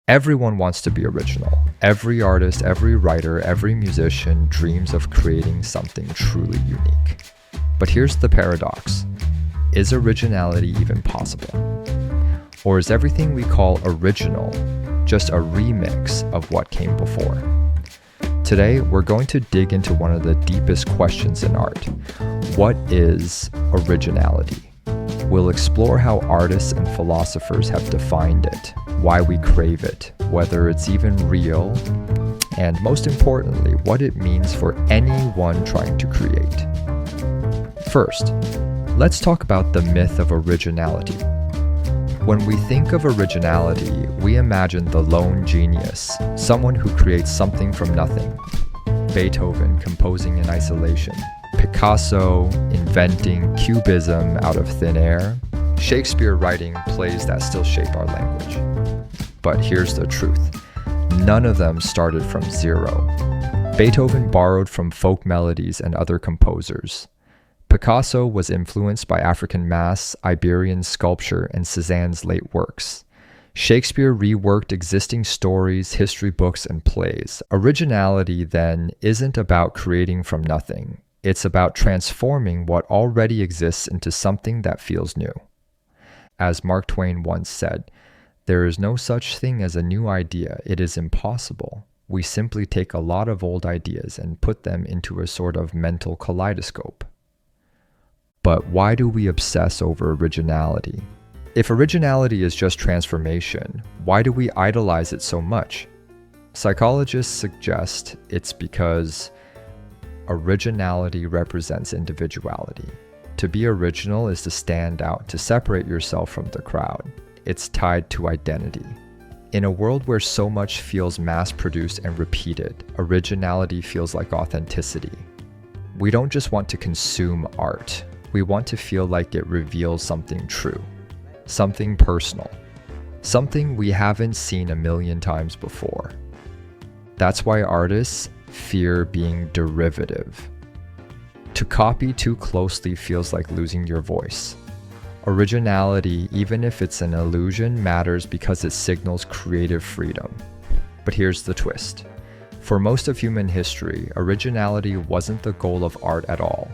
Everyone wants to be original. Every artist, every writer, every musician dreams of creating something truly unique. But here's the paradox. Is originality even possible? Or is everything we call original just a remix of what came before? Today, we're going to dig into one of the deepest questions in art. What is originality? We'll explore how artists and philosophers have defined it, why we crave it, whether it's even real, and most importantly, what it means for anyone trying to create. First, let's talk about the myth of originality. When we think of originality, we imagine the lone genius, someone who creates something from nothing. Beethoven composing in isolation, Picasso inventing cubism out of thin air, Shakespeare writing plays that still shape our language. But here's the truth. None of them started from zero. Beethoven borrowed from folk melodies and other composers. Picasso was influenced by African masks, Iberian sculpture, and Cézanne's late works. Shakespeare reworked existing stories, history books, and plays. Originality, then, isn't about creating from nothing. It's about transforming what already exists into something that feels new. As Mark Twain once said, "There is no such thing as a new idea. It is impossible. We simply take a lot of old ideas and put them into a sort of mental kaleidoscope." But why do we obsess over originality? If originality is just transformation, why do we idolize it so much? Psychologists suggest it's because originality represents individuality. To be original is to stand out, to separate yourself from the crowd. It's tied to identity. In a world where so much feels mass-produced and repeated, originality feels like authenticity. We don't just want to consume art. We want to feel like it reveals something true, something personal, something we haven't seen a million times before. That's why artists fear being derivative. To copy too closely feels like losing your voice. Originality, even if it's an illusion, matters because it signals creative freedom. But here's the twist. For most of human history, originality wasn't the goal of art at all.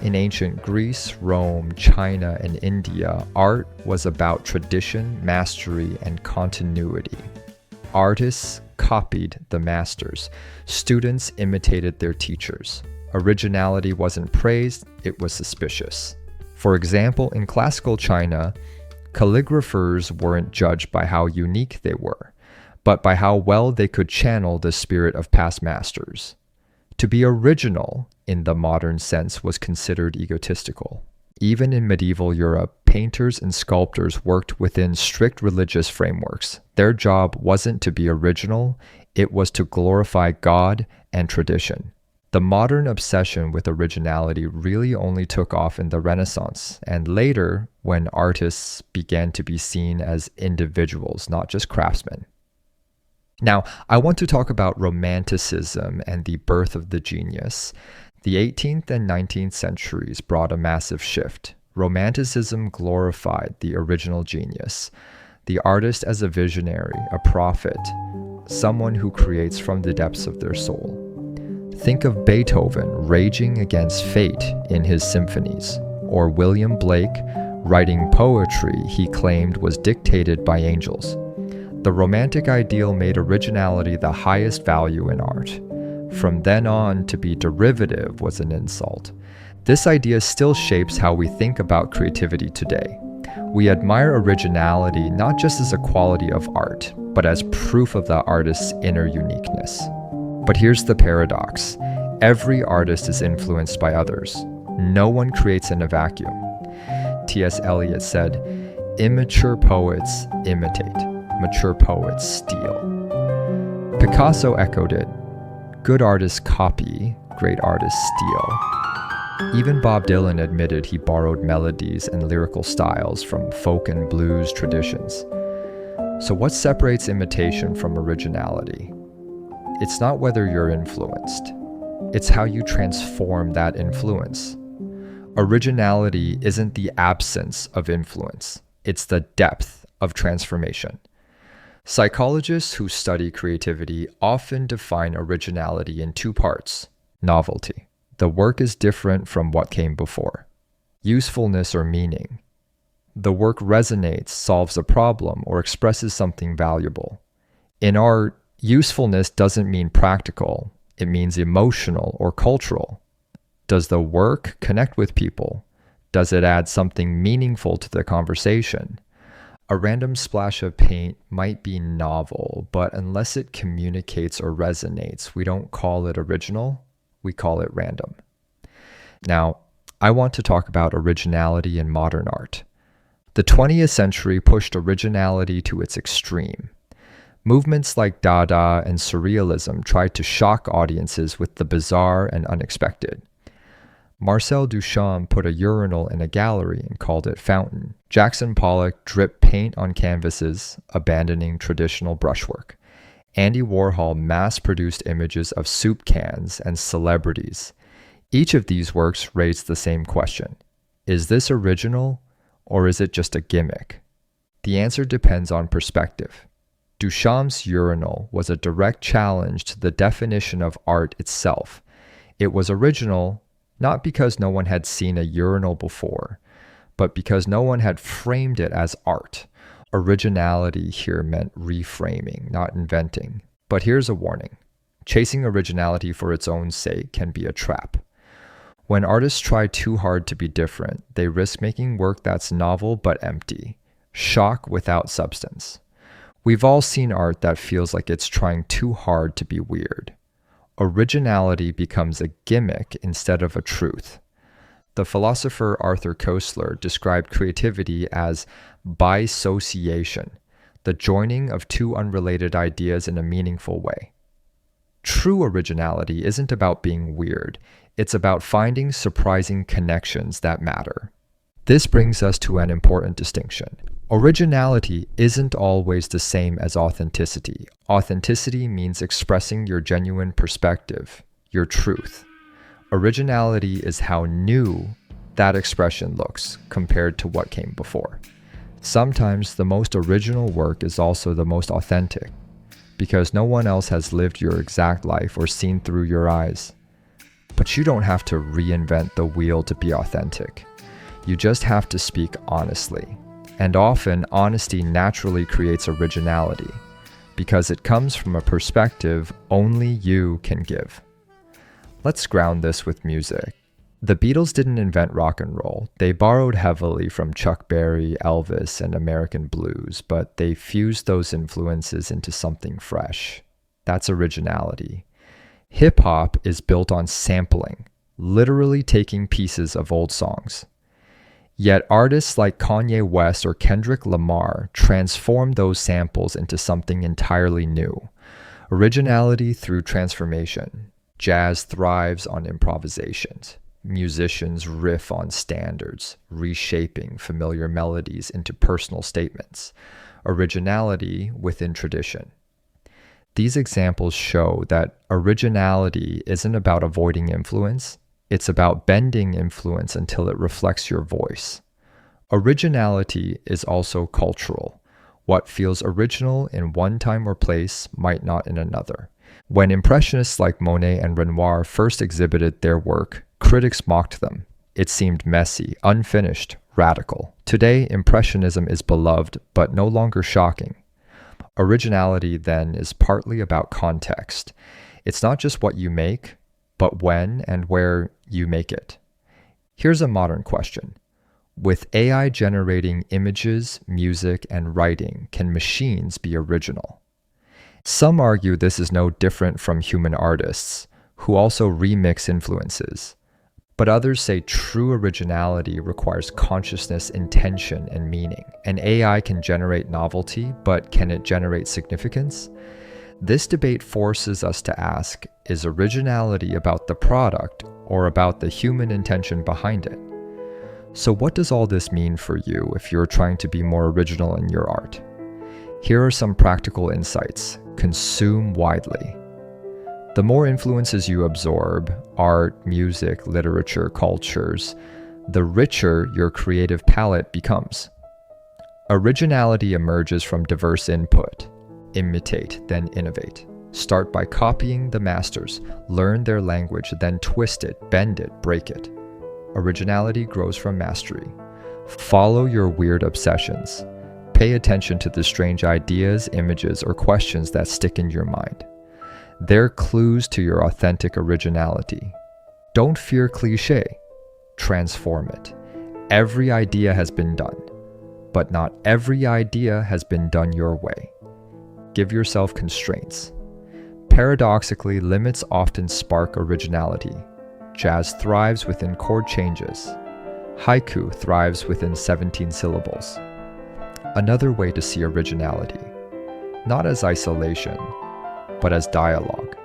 In ancient Greece, Rome, China, and India, art was about tradition, mastery, and continuity. Artists copied the masters. Students imitated their teachers. Originality wasn't praised, it was suspicious. For example, in classical China, calligraphers weren't judged by how unique they were, but by how well they could channel the spirit of past masters. To be original, in the modern sense, was considered egotistical. Even in medieval Europe, painters and sculptors worked within strict religious frameworks. Their job wasn't to be original, it was to glorify God and tradition. The modern obsession with originality really only took off in the Renaissance, and later when artists began to be seen as individuals, not just craftsmen. Now, I want to talk about Romanticism and the birth of the genius. The 18th and 19th centuries brought a massive shift. Romanticism glorified the original genius, the artist as a visionary, a prophet, someone who creates from the depths of their soul. Think of Beethoven raging against fate in his symphonies, or William Blake writing poetry he claimed was dictated by angels. The romantic ideal made originality the highest value in art. From then on, to be derivative was an insult. This idea still shapes how we think about creativity today. We admire originality not just as a quality of art, but as proof of the artist's inner uniqueness. But here's the paradox. Every artist is influenced by others. No one creates in a vacuum. T.S. Eliot said, "Immature poets imitate. Mature poets steal." Picasso echoed it. Good artists copy, great artists steal. Even Bob Dylan admitted he borrowed melodies and lyrical styles from folk and blues traditions. So what separates imitation from originality? It's not whether you're influenced. It's how you transform that influence. Originality isn't the absence of influence. It's the depth of transformation. Psychologists who study creativity often define originality in two parts. Novelty. The work is different from what came before. Usefulness or meaning. The work resonates, solves a problem, or expresses something valuable. In art, usefulness doesn't mean practical. It means emotional or cultural. Does the work connect with people? Does it add something meaningful to the conversation? A random splash of paint might be novel, but unless it communicates or resonates, we don't call it original, we call it random. Now, I want to talk about originality in modern art. The 20th century pushed originality to its extreme. Movements like Dada and Surrealism tried to shock audiences with the bizarre and unexpected. Marcel Duchamp put a urinal in a gallery and called it fountain. Jackson Pollock dripped paint on canvases, abandoning traditional brushwork. Andy Warhol mass-produced images of soup cans and celebrities. Each of these works raised the same question. Is this original, or is it just a gimmick? The answer depends on perspective. Duchamp's urinal was a direct challenge to the definition of art itself. It was original, not because no one had seen a urinal before, but because no one had framed it as art. Originality here meant reframing, not inventing. But here's a warning. Chasing originality for its own sake can be a trap. When artists try too hard to be different, they risk making work that's novel but empty, shock without substance. We've all seen art that feels like it's trying too hard to be weird. Originality becomes a gimmick instead of a truth. The philosopher Arthur Koestler described creativity as bisociation, the joining of two unrelated ideas in a meaningful way. True originality isn't about being weird, it's about finding surprising connections that matter. This brings us to an important distinction. Originality isn't always the same as authenticity. Authenticity means expressing your genuine perspective, your truth. Originality is how new that expression looks compared to what came before. Sometimes the most original work is also the most authentic, because no one else has lived your exact life or seen through your eyes. But you don't have to reinvent the wheel to be authentic. You just have to speak honestly. And often, honesty naturally creates originality, because it comes from a perspective only you can give. Let's ground this with music. The Beatles didn't invent rock and roll. They borrowed heavily from Chuck Berry, Elvis, and American blues, but they fused those influences into something fresh. That's originality. Hip-hop is built on sampling, literally taking pieces of old songs. Yet artists like Kanye West or Kendrick Lamar transform those samples into something entirely new. Originality through transformation. Jazz thrives on improvisations. Musicians riff on standards, reshaping familiar melodies into personal statements. Originality within tradition. These examples show that originality isn't about avoiding influence. It's about bending influence until it reflects your voice. Originality is also cultural. What feels original in one time or place might not in another. When Impressionists like Monet and Renoir first exhibited their work, critics mocked them. It seemed messy, unfinished, radical. Today, Impressionism is beloved, but no longer shocking. Originality, then, is partly about context. It's not just what you make, but when and where you make it. Here's a modern question. With AI generating images, music, and writing, can machines be original? Some argue this is no different from human artists, who also remix influences. But others say true originality requires consciousness, intention, and meaning. An AI can generate novelty, but can it generate significance? This debate forces us to ask, is originality about the product or about the human intention behind it? So what does all this mean for you if you're trying to be more original in your art? Here are some practical insights. Consume widely. The more influences you absorb, art, music, literature, cultures, the richer your creative palette becomes. Originality emerges from diverse input. imitate, then innovate. Start by copying the masters, learn their language, then twist it, bend it, break it. Originality grows from mastery. Follow your weird obsessions. Pay attention to the strange ideas, images, or questions that stick in your mind. They're clues to your authentic originality. Don't fear cliché. Transform it. Every idea has been done, but not every idea has been done your way. Give yourself constraints. Paradoxically, limits often spark originality. Jazz thrives within chord changes. Haiku thrives within 17 syllables. Another way to see originality, not as isolation, but as dialogue.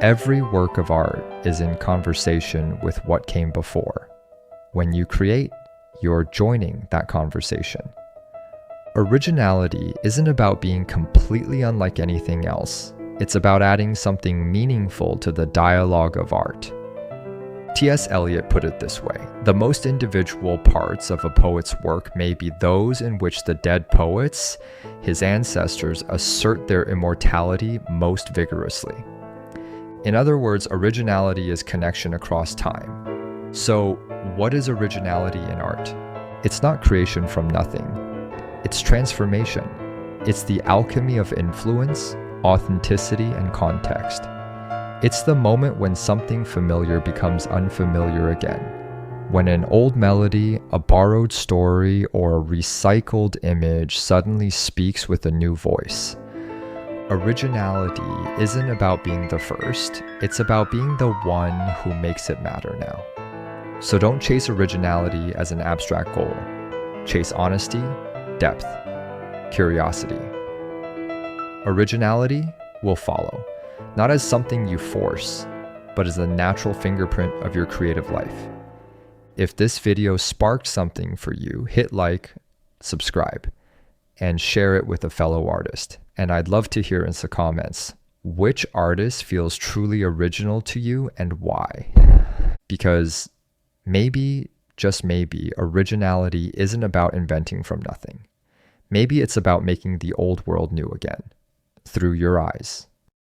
Every work of art is in conversation with what came before. When you create, you're joining that conversation. Originality isn't about being completely unlike anything else. It's about adding something meaningful to the dialogue of art. T.S. Eliot put it this way: the most individual parts of a poet's work may be those in which the dead poets, his ancestors, assert their immortality most vigorously. In other words, originality is connection across time. So, what is originality in art? It's not creation from nothing. It's transformation. It's the alchemy of influence, authenticity, and context. It's the moment when something familiar becomes unfamiliar again. When an old melody, a borrowed story, or a recycled image suddenly speaks with a new voice. Originality isn't about being the first, it's about being the one who makes it matter now. So don't chase originality as an abstract goal. Chase honesty, depth, curiosity. Originality will follow, not as something you force, but as a natural fingerprint of your creative life. If this video sparked something for you, hit like, subscribe, and share it with a fellow artist. And I'd love to hear in the comments, which artist feels truly original to you and why? Because maybe, just maybe, originality isn't about inventing from nothing. Maybe it's about making the old world new again, through your eyes.